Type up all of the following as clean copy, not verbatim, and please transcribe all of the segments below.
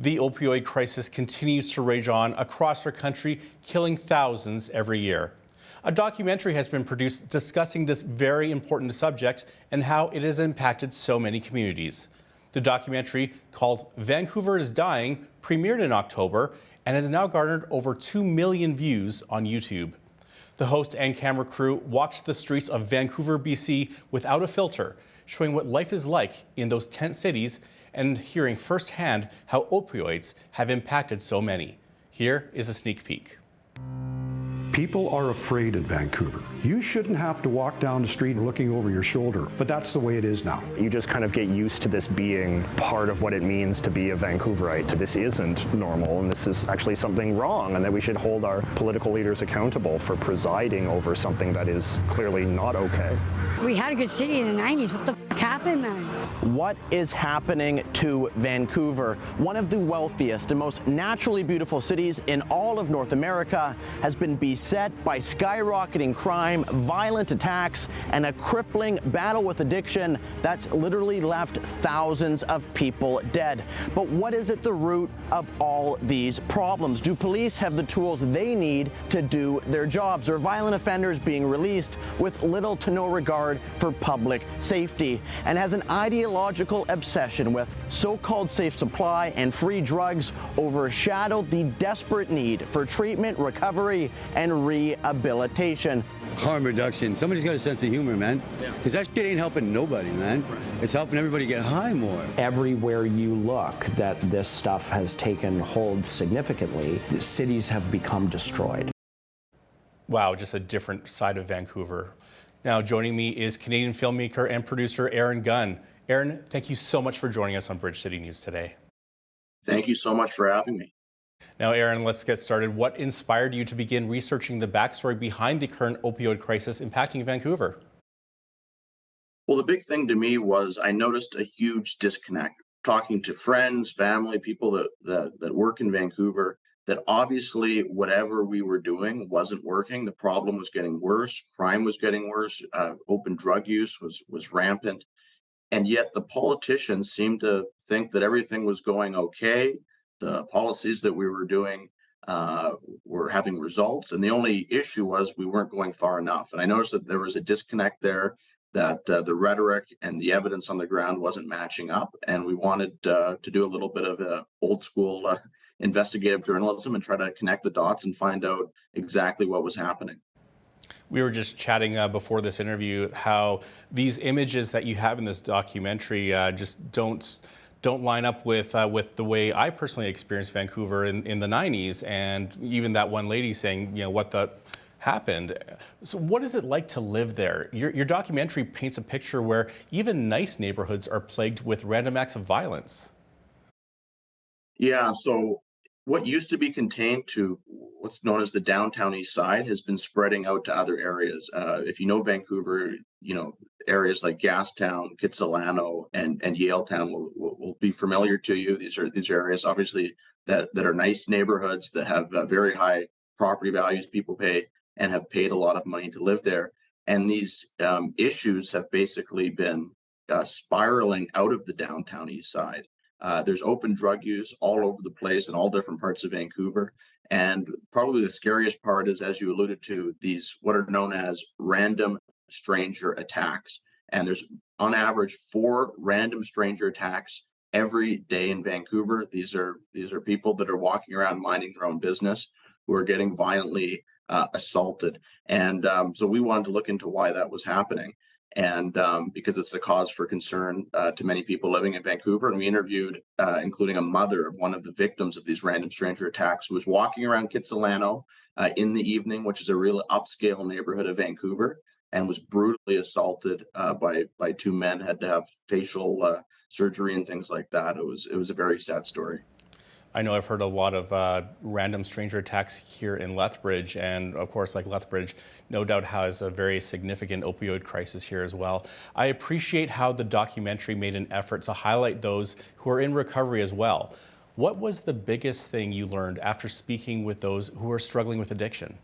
The opioid crisis continues to rage on across our country, killing thousands every year. A documentary has been produced discussing this very important subject and how it has impacted so many communities. The documentary, called Vancouver is Dying, premiered in October and has now garnered over 2 million views on YouTube. The host and camera crew walked the streets of Vancouver, BC without a filter, showing what life is like in those tent cities and hearing firsthand how opioids have impacted so many. Here is a sneak peek. People are afraid in Vancouver. You shouldn't have to walk down the street looking over your shoulder, but that's the way it is now. You just kind of get used to this being part of what it means to be a Vancouverite. This isn't normal, and this is actually something wrong, and that we should hold our political leaders accountable for presiding over something that is clearly not okay. We had a good city in the 90s. What the f happened then? What is happening to Vancouver? One of the wealthiest and most naturally beautiful cities in all of North America has been beset by skyrocketing crime, violent attacks, and a crippling battle with addiction that's literally left thousands of people dead. But what is at the root of all these problems? Do police have the tools they need to do their jobs? Are violent offenders being released with little to no regard for public safety? And has an ideological obsession with so-called safe supply and free drugs overshadowed the desperate need for treatment, recovery, and rehabilitation? Harm reduction. Somebody's got a sense of humor, man. Because that shit ain't helping nobody, man. It's helping everybody get high more. Everywhere you look that this stuff has taken hold significantly, the cities have become destroyed. Wow, just a different side of Vancouver. Now joining me is Canadian filmmaker and producer Aaron Gunn. Aaron, thank you so much for joining us on Bridge City News today. Thank you so much for having me. Now, Aaron, let's get started. What inspired you to begin researching the backstory behind the current opioid crisis impacting Vancouver? Well, the big thing to me was I noticed a huge disconnect. Talking to friends, family, people that work in Vancouver, that obviously whatever we were doing wasn't working. The problem was getting worse. Crime was getting worse. Open drug use was rampant. And yet the politicians seemed to think that everything was going okay. The policies that we were doing were having results. And the only issue was we weren't going far enough. And I noticed that there was a disconnect there, that the rhetoric and the evidence on the ground wasn't matching up. And we wanted to do a little bit of old school investigative journalism and try to connect the dots and find out exactly what was happening. We were just chatting before this interview how these images that you have in this documentary just don't line up with the way I personally experienced Vancouver in the 90s, and even that one lady saying, you know, what the happened. So what is it like to live there? Your documentary paints a picture where even nice neighborhoods are plagued with random acts of violence. Yeah, so what used to be contained to what's known as the downtown east side has been spreading out to other areas. If you know Vancouver, you know, areas like Gastown, Kitsilano, and Yaletown will be familiar to you. These are areas obviously that are nice neighborhoods that have very high property values. People pay and have paid a lot of money to live there. And these issues have basically been spiraling out of the downtown east side. There's open drug use all over the place in all different parts of Vancouver. And probably the scariest part is, as you alluded to, these what are known as random stranger attacks. And there's on average 4 random stranger attacks every day in Vancouver. These are people that are walking around minding their own business who are getting violently assaulted. And so we wanted to look into why that was happening. And because it's a cause for concern to many people living in Vancouver. And we interviewed, including a mother of one of the victims of these random stranger attacks, who was walking around Kitsilano in the evening, which is a real upscale neighborhood of Vancouver, and was brutally assaulted by 2 men, had to have facial surgery and things like that. It was a very sad story. I know I've heard a lot of random stranger attacks here in Lethbridge, and of course, like Lethbridge, no doubt has a very significant opioid crisis here as well. I appreciate how the documentary made an effort to highlight those who are in recovery as well. What was the biggest thing you learned after speaking with those who are struggling with addiction?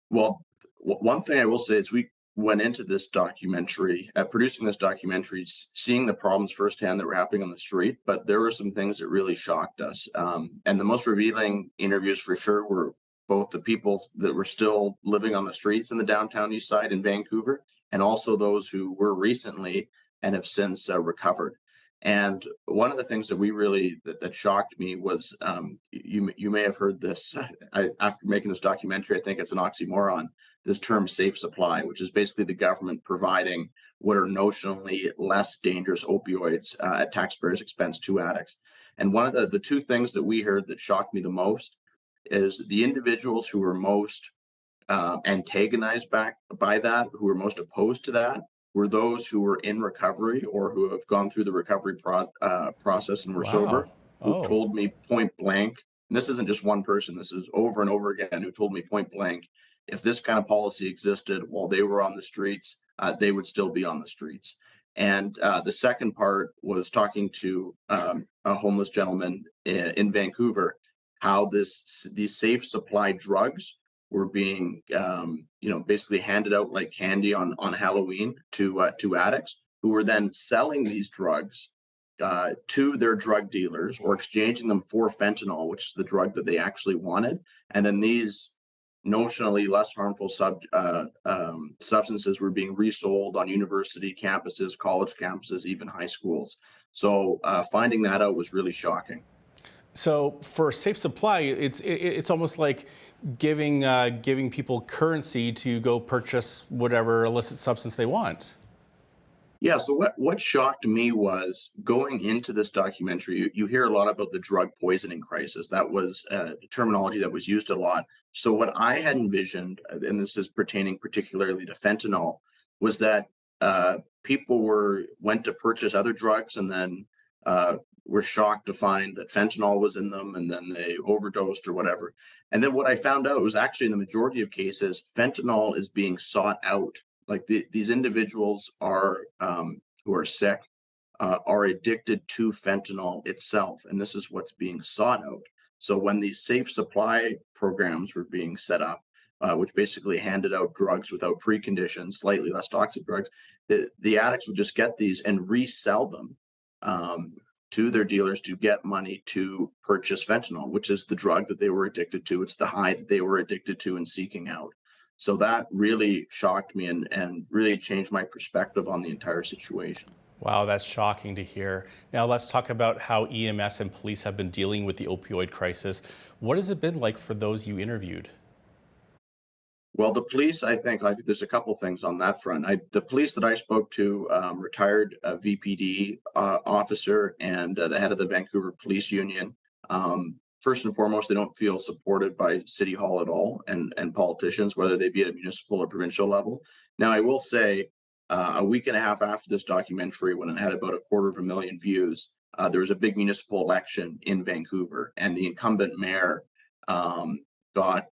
Well, one thing I will say is we went into this documentary, producing this documentary, seeing the problems firsthand that were happening on the street, but there were some things that really shocked us. And the most revealing interviews for sure were both the people that were still living on the streets in the downtown east side in Vancouver, and also those who were recently and have since recovered. And one of the things that we really that shocked me was you may have heard this. After making this documentary, I think it's an oxymoron. This term "safe supply," which is basically the government providing what are notionally less dangerous opioids at taxpayers' expense to addicts. And one of the two things that we heard that shocked me the most is the individuals who were most antagonized back by that, who were most opposed to that, were those who were in recovery or who have gone through the recovery process and were sober, who told me point blank, and this isn't just one person, this is over and over again, who told me point blank, if this kind of policy existed while they were on the streets, they would still be on the streets. And the second part was talking to a homeless gentleman in Vancouver, how these safe supply drugs were being, basically handed out like candy on Halloween to addicts, who were then selling these drugs to their drug dealers or exchanging them for fentanyl, which is the drug that they actually wanted. And then these notionally less harmful substances were being resold on university campuses, college campuses, even high schools. So finding that out was really shocking. So for safe supply, it's almost like giving people currency to go purchase whatever illicit substance they want. Yeah, so what shocked me was going into this documentary, you hear a lot about the drug poisoning crisis. That was terminology that was used a lot. So what I had envisioned, and this is pertaining particularly to fentanyl, was that people went to purchase other drugs and then were shocked to find that fentanyl was in them, and then they overdosed or whatever. And then what I found out was actually in the majority of cases, fentanyl is being sought out. Like these individuals are who are sick are addicted to fentanyl itself, and this is what's being sought out. So when these safe supply programs were being set up, which basically handed out drugs without preconditions, slightly less toxic drugs, the addicts would just get these and resell them to their dealers to get money to purchase fentanyl, which is the drug that they were addicted to. It's the high that they were addicted to and seeking out. So that really shocked me and really changed my perspective on the entire situation. Wow, that's shocking to hear. Now let's talk about how EMS and police have been dealing with the opioid crisis. What has it been like for those you interviewed? Well, the police, I think there's a couple things on that front. The police that I spoke to, retired VPD officer and the head of the Vancouver Police Union. First and foremost, they don't feel supported by City Hall at all and politicians, whether they be at a municipal or provincial level. Now, I will say a week and a half after this documentary, when it had about 250,000 views, there was a big municipal election in Vancouver, and the incumbent mayor got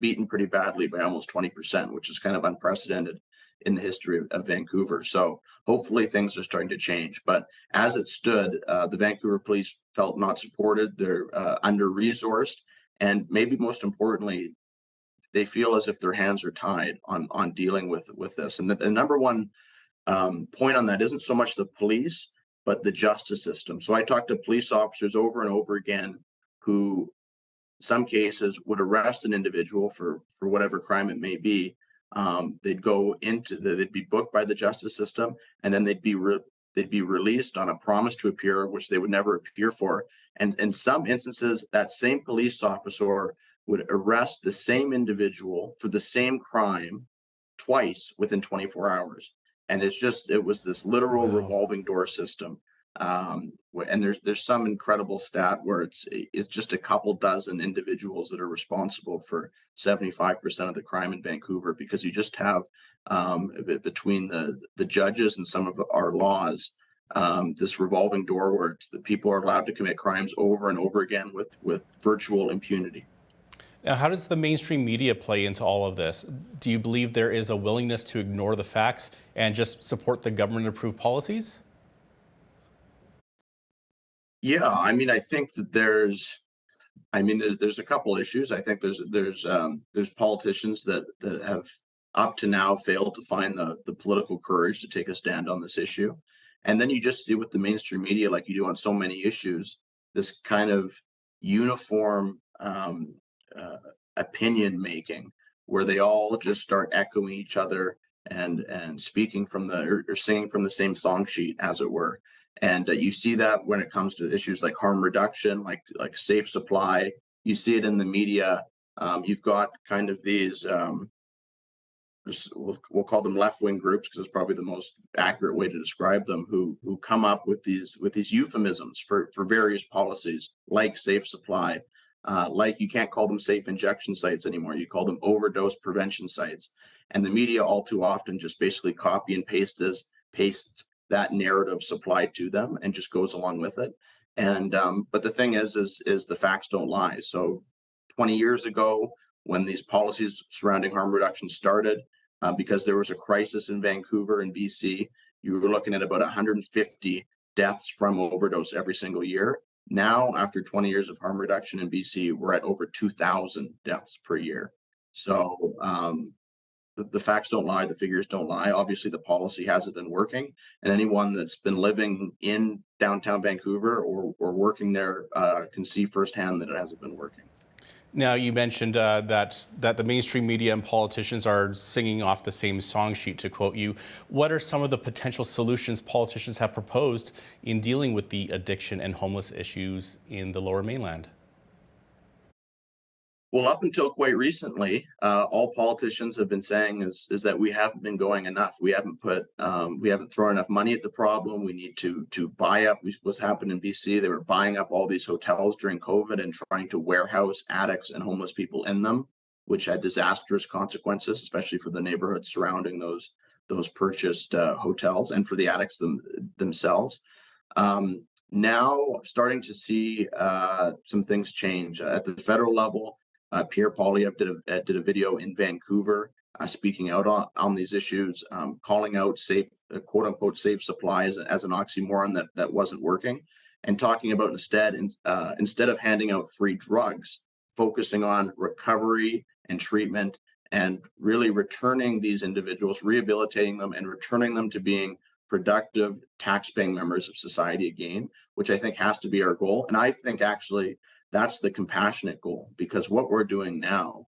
beaten pretty badly by almost 20%, which is kind of unprecedented in the history of Vancouver. So hopefully things are starting to change. But as it stood, the Vancouver police felt not supported. They're under-resourced. And maybe most importantly, they feel as if their hands are tied on dealing with this. And the number one point on that isn't so much the police, but the justice system. So I talked to police officers over and over again who, some cases, would arrest an individual for whatever crime it may be. They'd be booked by the justice system, and then they'd be released on a promise to appear, which they would never appear for. And in some instances, that same police officer would arrest the same individual for the same crime twice within 24 hours. And it was this literal revolving door system. And there's some incredible stat where it's just a couple dozen individuals that are responsible for 75% of the crime in Vancouver, because you just have between the judges and some of our laws, this revolving door where the people are allowed to commit crimes over and over again with virtual impunity. Now, how does the mainstream media play into all of this? Do you believe there is a willingness to ignore the facts and just support the government-approved policies? Yeah, I mean, I think that there's a couple issues. I think there's politicians that have up to now failed to find the political courage to take a stand on this issue. And then you just see with the mainstream media, like you do on so many issues, this kind of uniform opinion making, where they all just start echoing each other and speaking from or singing from the same song sheet, as it were. And you see that when it comes to issues like harm reduction, like safe supply. You see it in the media. You've got kind of these we'll call them left-wing groups, because it's probably the most accurate way to describe them, who come up with these euphemisms for various policies, like safe supply, like you can't call them safe injection sites anymore, you call them overdose prevention sites. And the media all too often just basically copy and paste that narrative supplied to them and just goes along with it. And but the thing is the facts don't lie. So 20 years ago, when these policies surrounding harm reduction started, because there was a crisis in Vancouver and BC, you were looking at about 150 deaths from overdose every single year. Now, after 20 years of harm reduction in BC, we're at over 2,000 deaths per year. So the facts don't lie, the figures don't lie. Obviously, the policy hasn't been working, and anyone that's been living in downtown Vancouver or working there can see firsthand that it hasn't been working. Now, you mentioned that the mainstream media and politicians are singing off the same song sheet, to quote you. What are some of the potential solutions politicians have proposed in dealing with the addiction and homeless issues in the Lower Mainland? Well, up until quite recently, all politicians have been saying is that we haven't been going enough. We haven't thrown enough money at the problem. We need to buy up what's happened in BC. They were buying up all these hotels during COVID and trying to warehouse addicts and homeless people in them, which had disastrous consequences, especially for the neighborhoods surrounding those purchased hotels and for the addicts themselves. Now, starting to see some things change at the federal level. Pierre Poilievre did a video in Vancouver speaking out on these issues, calling out safe, quote unquote, safe supply as an oxymoron that wasn't working, and talking about instead of handing out free drugs, focusing on recovery and treatment and really returning these individuals, rehabilitating them and returning them to being productive, tax-paying members of society again, which I think has to be our goal. And I think actually that's the compassionate goal, because what we're doing now,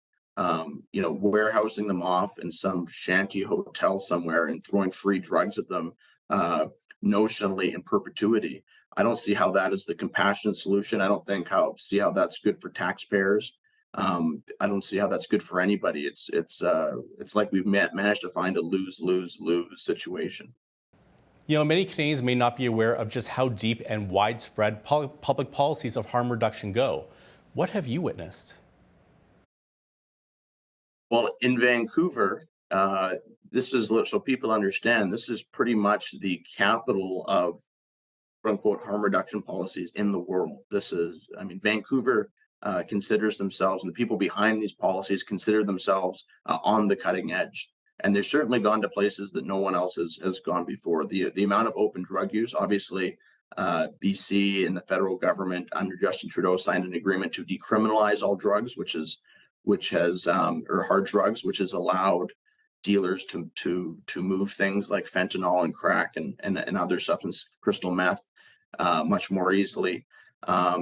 warehousing them off in some shanty hotel somewhere and throwing free drugs at them notionally in perpetuity, I don't see how that is the compassionate solution. I don't see how that's good for taxpayers. I don't see how that's good for anybody. It's like we've managed to find a lose-lose-lose situation. You know, many Canadians may not be aware of just how deep and widespread public policies of harm reduction go. What have you witnessed? Well, in Vancouver, this is, so people understand, this is pretty much the capital of quote unquote harm reduction policies in the world. Vancouver considers themselves, and the people behind these policies consider themselves on the cutting edge. And they've certainly gone to places that no one else has gone before. The amount of open drug use, obviously, BC and the federal government under Justin Trudeau signed an agreement to decriminalize all drugs, or hard drugs, which has allowed dealers to move things like fentanyl and crack and other substance, crystal meth, much more easily.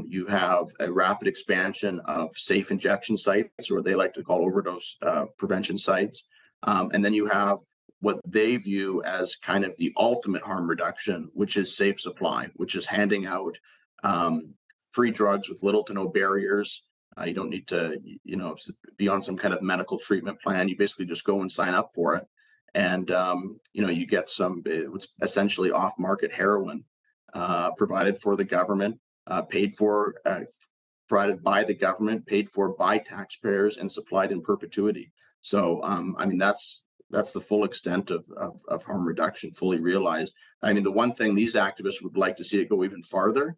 You have a rapid expansion of safe injection sites, or they like to call overdose prevention sites. And then you have what they view as kind of the ultimate harm reduction, which is safe supply, which is handing out free drugs with little to no barriers. You don't need to, be on some kind of medical treatment plan. You basically just go and sign up for it. And, you get some essentially off-market heroin provided for the government, provided by the government, paid for by taxpayers, and supplied in perpetuity. So, that's the full extent of harm reduction fully realized. The one thing these activists would like to see it go even farther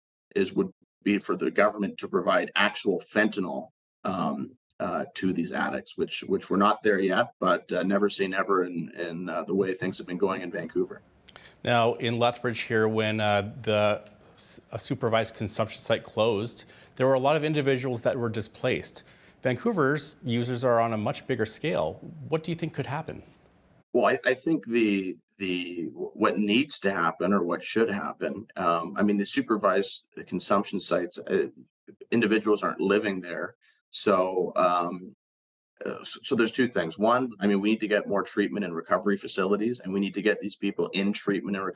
would be for the government to provide actual fentanyl to these addicts, which we're not there yet, but never say never in the way things have been going in Vancouver. Now, in Lethbridge here, when a supervised consumption site closed, there were a lot of individuals that were displaced. Vancouver's users are on a much bigger scale. What do you think could happen? Well, I think what needs to happen or what should happen. I mean, the supervised consumption sites, individuals aren't living there, so so there's two things. One, I mean, we need to get more treatment and recovery facilities, and we need to get these people in treatment and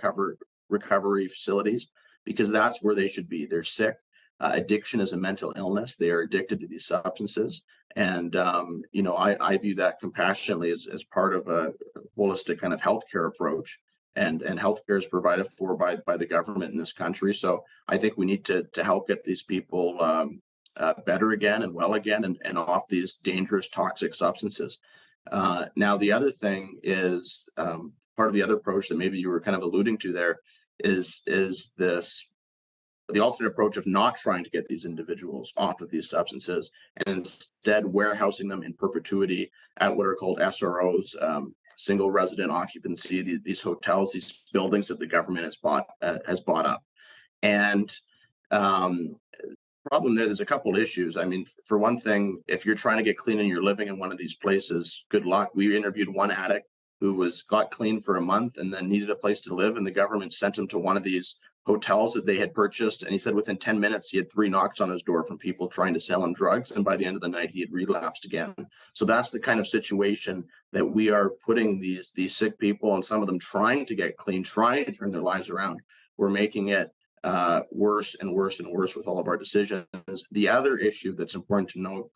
recovery facilities because that's where they should be. They're sick. Addiction is a mental illness. They are addicted to these substances. And, I view that compassionately as part of a holistic kind of healthcare approach. And healthcare is provided for by the government in this country. So I think we need to help get these people better again and well again and off these dangerous, toxic substances. Now, the other thing is part of the other approach that maybe you were kind of alluding to there is the alternate approach of not trying to get these individuals off of these substances and instead warehousing them in perpetuity at what are called SROs, single resident occupancy, these hotels, these buildings that the government has bought up. And problem there's a couple issues. I mean, for one thing, if you're trying to get clean and you're living in one of these places, good luck. We interviewed one addict who got clean for a month and then needed a place to live, and the government sent him to one of these hotels that they had purchased. And he said within 10 minutes, he had 3 knocks on his door from people trying to sell him drugs. And by the end of the night, he had relapsed again. So that's the kind of situation that we are putting these sick people, and some of them trying to get clean, trying to turn their lives around. We're making it worse and worse and worse with all of our decisions. The other issue that's important to note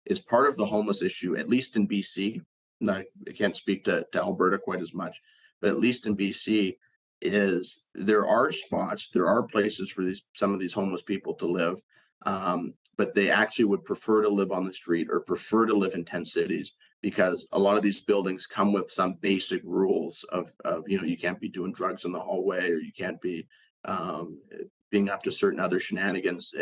is part of the homeless issue, at least in BC. I can't speak to Alberta quite as much, but at least in BC, is there are spots, there are places for some of these homeless people to live, but they actually would prefer to live on the street or prefer to live in tent cities because a lot of these buildings come with some basic rules of you can't be doing drugs in the hallway, or you can't be being up to certain other shenanigans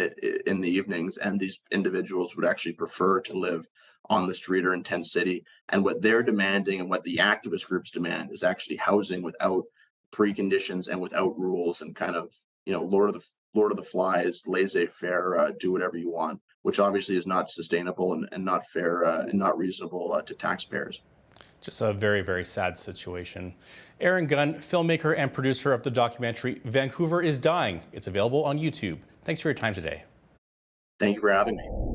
in the evenings, and these individuals would actually prefer to live on the street or in tent city. And what they're demanding and what the activist groups demand is actually housing without preconditions and without rules, and kind of Lord of the Flies, laissez-faire, do whatever you want, which obviously is not sustainable and not fair and not reasonable to taxpayers. Just a very, very sad situation. Aaron Gunn, filmmaker and producer of the documentary Vancouver is Dying. It's available on YouTube. Thanks for your time today. Thank you for having me.